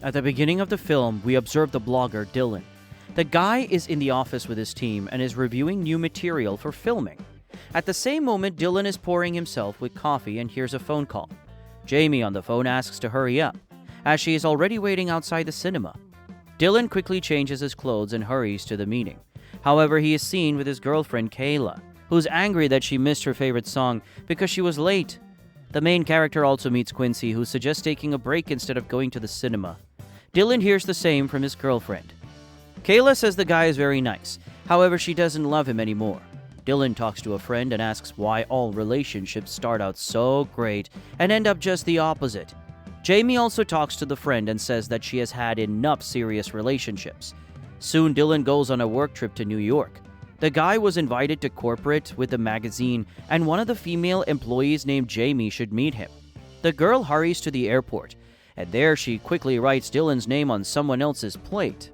At the beginning of the film, we observe the blogger Dylan. The guy is in the office with his team and is reviewing new material for filming. At the same moment, Dylan is pouring himself with coffee and hears a phone call. Jamie on the phone asks to hurry up, as she is already waiting outside the cinema. Dylan quickly changes his clothes and hurries to the meeting. However, he is seen with his girlfriend Kayla, who's angry that she missed her favorite song because she was late. The main character also meets Quincy, who suggests taking a break instead of going to the cinema. Dylan hears the same from his girlfriend. Kayla says the guy is very nice, however she doesn't love him anymore. Dylan talks to a friend and asks why all relationships start out so great and end up just the opposite. Jamie also talks to the friend and says that she has had enough serious relationships. Soon Dylan goes on a work trip to New York. The guy was invited to corporate with the magazine, and one of the female employees named Jamie should meet him. The girl hurries to the airport, and there she quickly writes Dylan's name on someone else's plate.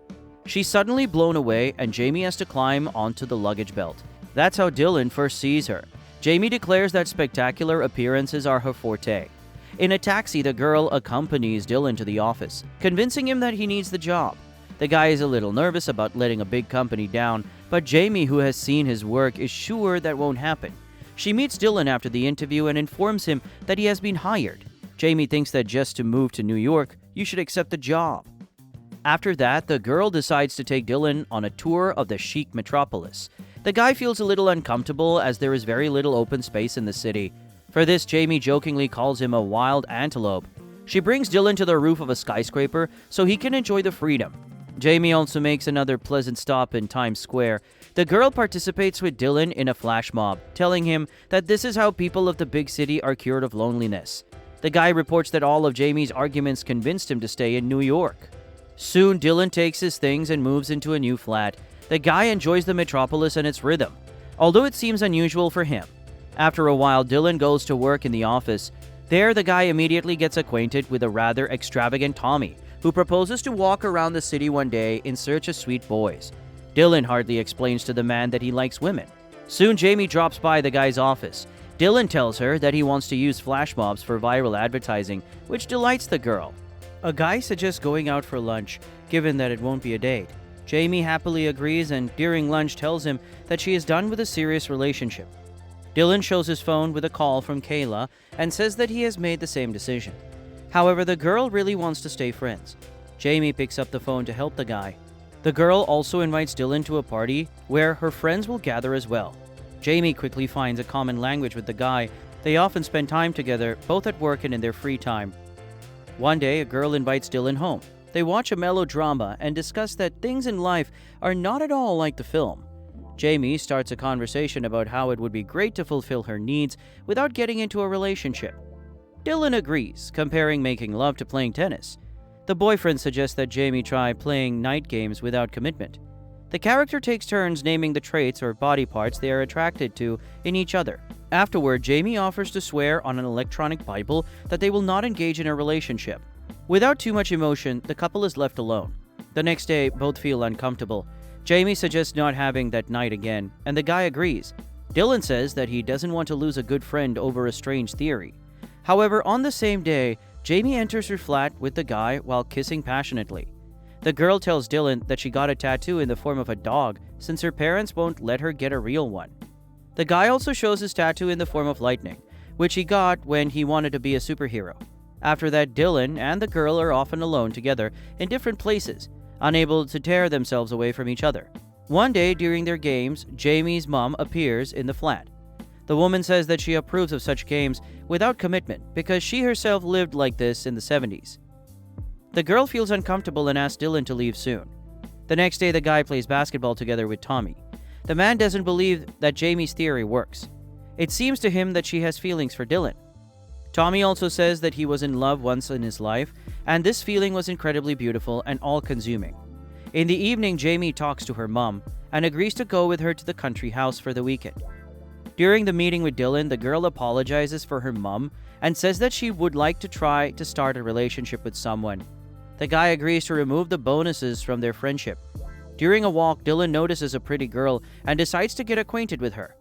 She's suddenly blown away, and Jamie has to climb onto the luggage belt. That's how Dylan first sees her. Jamie declares that spectacular appearances are her forte. In a taxi, the girl accompanies Dylan to the office, convincing him that he needs the job. The guy is a little nervous about letting a big company down, but Jamie, who has seen his work, is sure that won't happen. She meets Dylan after the interview and informs him that he has been hired. Jamie thinks that just to move to New York, you should accept the job. After that, the girl decides to take Dylan on a tour of the chic metropolis. The guy feels a little uncomfortable as there is very little open space in the city. For this, Jamie jokingly calls him a wild antelope. She brings Dylan to the roof of a skyscraper so he can enjoy the freedom. Jamie also makes another pleasant stop in Times Square. The girl participates with Dylan in a flash mob, telling him that this is how people of the big city are cured of loneliness. The guy reports that all of Jamie's arguments convinced him to stay in New York. Soon, Dylan takes his things and moves into a new flat. The guy enjoys the metropolis and its rhythm, although it seems unusual for him. After a while, Dylan goes to work in the office. There, the guy immediately gets acquainted with a rather extravagant Tommy, who proposes to walk around the city one day in search of sweet boys. Dylan hardly explains to the man that he likes women. Soon, Jamie drops by the guy's office. Dylan tells her that he wants to use flash mobs for viral advertising, which delights the girl. A guy suggests going out for lunch, given that it won't be a date. Jamie happily agrees and during lunch tells him that she is done with a serious relationship. Dylan shows his phone with a call from Kayla and says that he has made the same decision. However, the girl really wants to stay friends. Jamie picks up the phone to help the guy. The girl also invites Dylan to a party where her friends will gather as well. Jamie quickly finds a common language with the guy. They often spend time together, both at work and in their free time. One day, a girl invites Dylan home. They watch a melodrama and discuss that things in life are not at all like the film. Jamie starts a conversation about how it would be great to fulfill her needs without getting into a relationship. Dylan agrees, comparing making love to playing tennis. The boyfriend suggests that Jamie try playing night games without commitment. The character takes turns naming the traits or body parts they are attracted to in each other. Afterward, Jamie offers to swear on an electronic Bible that they will not engage in a relationship. Without too much emotion, the couple is left alone. The next day, both feel uncomfortable. Jamie suggests not having that night again, and the guy agrees. Dylan says that he doesn't want to lose a good friend over a strange theory. However, on the same day, Jamie enters her flat with the guy while kissing passionately. The girl tells Dylan that she got a tattoo in the form of a dog since her parents won't let her get a real one. The guy also shows his tattoo in the form of lightning, which he got when he wanted to be a superhero. After that, Dylan and the girl are often alone together in different places, unable to tear themselves away from each other. One day during their games, Jamie's mom appears in the flat. The woman says that she approves of such games without commitment because she herself lived like this in the 70s. The girl feels uncomfortable and asks Dylan to leave soon. The next day, the guy plays basketball together with Tommy. The man doesn't believe that Jamie's theory works. It seems to him that she has feelings for Dylan. Tommy also says that he was in love once in his life, and this feeling was incredibly beautiful and all-consuming. In the evening, Jamie talks to her mom and agrees to go with her to the country house for the weekend. During the meeting with Dylan, the girl apologizes for her mom and says that she would like to try to start a relationship with someone. The guy agrees to remove the bonuses from their friendship. During a walk, Dylan notices a pretty girl and decides to get acquainted with her.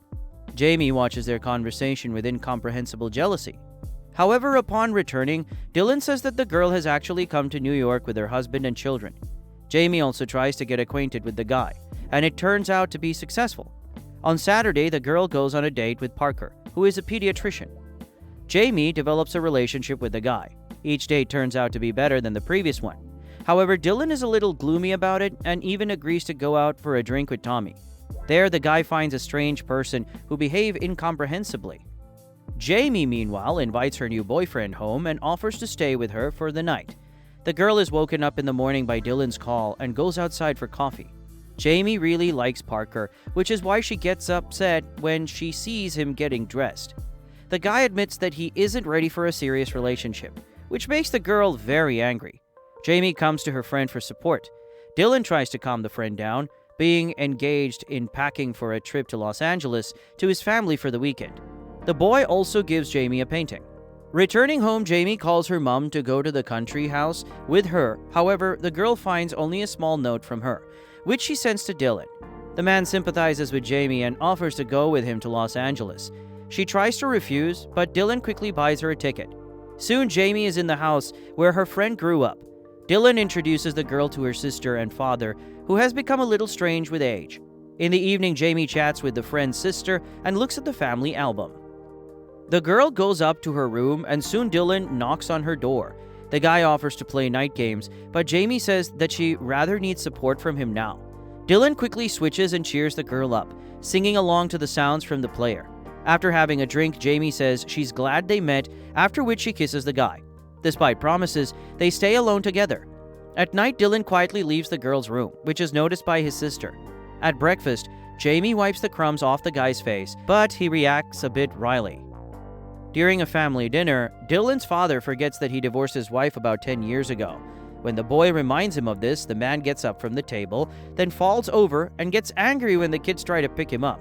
Jamie watches their conversation with incomprehensible jealousy. However, upon returning, Dylan says that the girl has actually come to New York with her husband and children. Jamie also tries to get acquainted with the guy, and it turns out to be successful. On Saturday, the girl goes on a date with Parker, who is a pediatrician. Jamie develops a relationship with the guy. Each date turns out to be better than the previous one. However, Dylan is a little gloomy about it and even agrees to go out for a drink with Tommy. There, the guy finds a strange person who behave incomprehensibly. Jamie, meanwhile, invites her new boyfriend home and offers to stay with her for the night. The girl is woken up in the morning by Dylan's call and goes outside for coffee. Jamie really likes Parker, which is why she gets upset when she sees him getting dressed. The guy admits that he isn't ready for a serious relationship, which makes the girl very angry. Jamie comes to her friend for support. Dylan tries to calm the friend down, being engaged in packing for a trip to Los Angeles to his family for the weekend. The boy also gives Jamie a painting. Returning home, Jamie calls her mom to go to the country house with her. However, the girl finds only a small note from her, which she sends to Dylan. The man sympathizes with Jamie and offers to go with him to Los Angeles. She tries to refuse, but Dylan quickly buys her a ticket. Soon, Jamie is in the house where her friend grew up. Dylan introduces the girl to her sister and father, who has become a little strange with age. In the evening, Jamie chats with the friend's sister and looks at the family album. The girl goes up to her room and soon Dylan knocks on her door. The guy offers to play night games, but Jamie says that she rather needs support from him now. Dylan quickly switches and cheers the girl up, singing along to the sounds from the player. After having a drink, Jamie says she's glad they met, after which she kisses the guy. Despite promises, they stay alone together. At night, Dylan quietly leaves the girl's room, which is noticed by his sister. At breakfast, Jamie wipes the crumbs off the guy's face, but he reacts a bit wryly. During a family dinner, Dylan's father forgets that he divorced his wife about 10 years ago. When the boy reminds him of this, the man gets up from the table, then falls over and gets angry when the kids try to pick him up.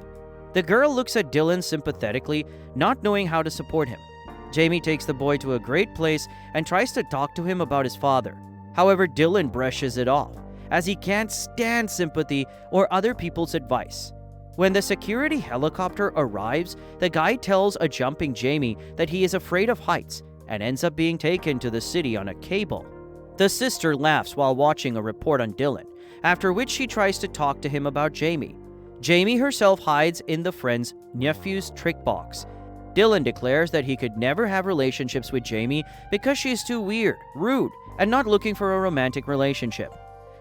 The girl looks at Dylan sympathetically, not knowing how to support him. Jamie takes the boy to a great place and tries to talk to him about his father. However, Dylan brushes it off, as he can't stand sympathy or other people's advice. When the security helicopter arrives, the guy tells a jumping Jamie that he is afraid of heights and ends up being taken to the city on a cable. The sister laughs while watching a report on Dylan, after which she tries to talk to him about Jamie. Jamie herself hides in the friend's nephew's trick box. Dylan declares that he could never have relationships with Jamie because she is too weird, rude, and not looking for a romantic relationship.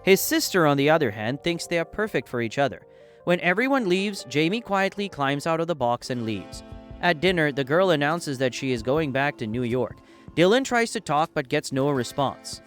His sister, on the other hand, thinks they are perfect for each other. When everyone leaves, Jamie quietly climbs out of the box and leaves. At dinner, the girl announces that she is going back to New York. Dylan tries to talk but gets no response.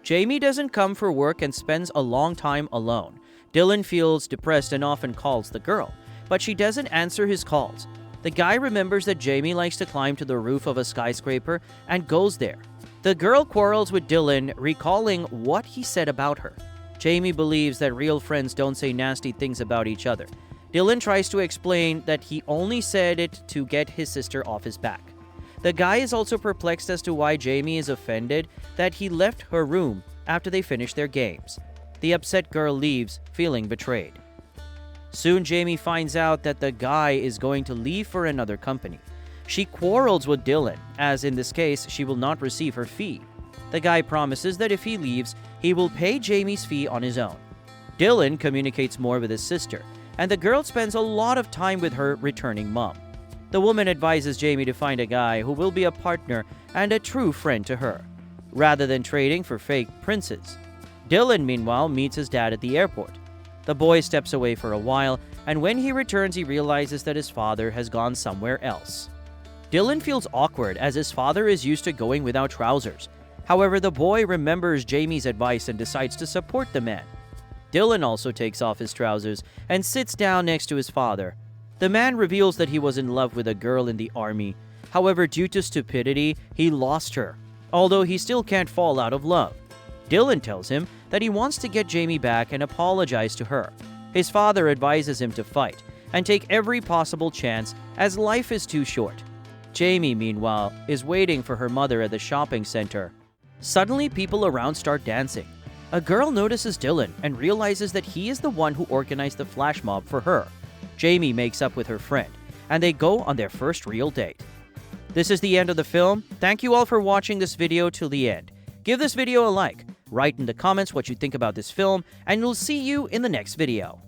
Jamie doesn't come for work and spends a long time alone. Dylan feels depressed and often calls the girl, but she doesn't answer his calls. The guy remembers that Jamie likes to climb to the roof of a skyscraper and goes there. The girl quarrels with Dylan, recalling what he said about her. Jamie believes that real friends don't say nasty things about each other. Dylan tries to explain that he only said it to get his sister off his back. The guy is also perplexed as to why Jamie is offended that he left her room after they finish their games. The upset girl leaves, feeling betrayed. Soon, Jamie finds out that the guy is going to leave for another company. She quarrels with Dylan, as in this case, she will not receive her fee. The guy promises that if he leaves, he will pay Jamie's fee on his own. Dylan communicates more with his sister, and the girl spends a lot of time with her returning mom. The woman advises Jamie to find a guy who will be a partner and a true friend to her, rather than trading for fake princes. Dylan, meanwhile, meets his dad at the airport. The boy steps away for a while, and when he returns, he realizes that his father has gone somewhere else. Dylan feels awkward as his father is used to going without trousers. However, the boy remembers Jamie's advice and decides to support the man. Dylan also takes off his trousers and sits down next to his father. The man reveals that he was in love with a girl in the army. However, due to stupidity, he lost her, although he still can't fall out of love. Dylan tells him that he wants to get Jamie back and apologize to her. His father advises him to fight and take every possible chance, as life is too short. Jamie, meanwhile, is waiting for her mother at the shopping center. Suddenly, people around start dancing. A girl notices Dylan and realizes that he is the one who organized the flash mob for her. Jamie makes up with her friend, and they go on their first real date. This is the end of the film. Thank you all for watching this video till the end. Give this video a like, write in the comments what you think about this film, and we'll see you in the next video.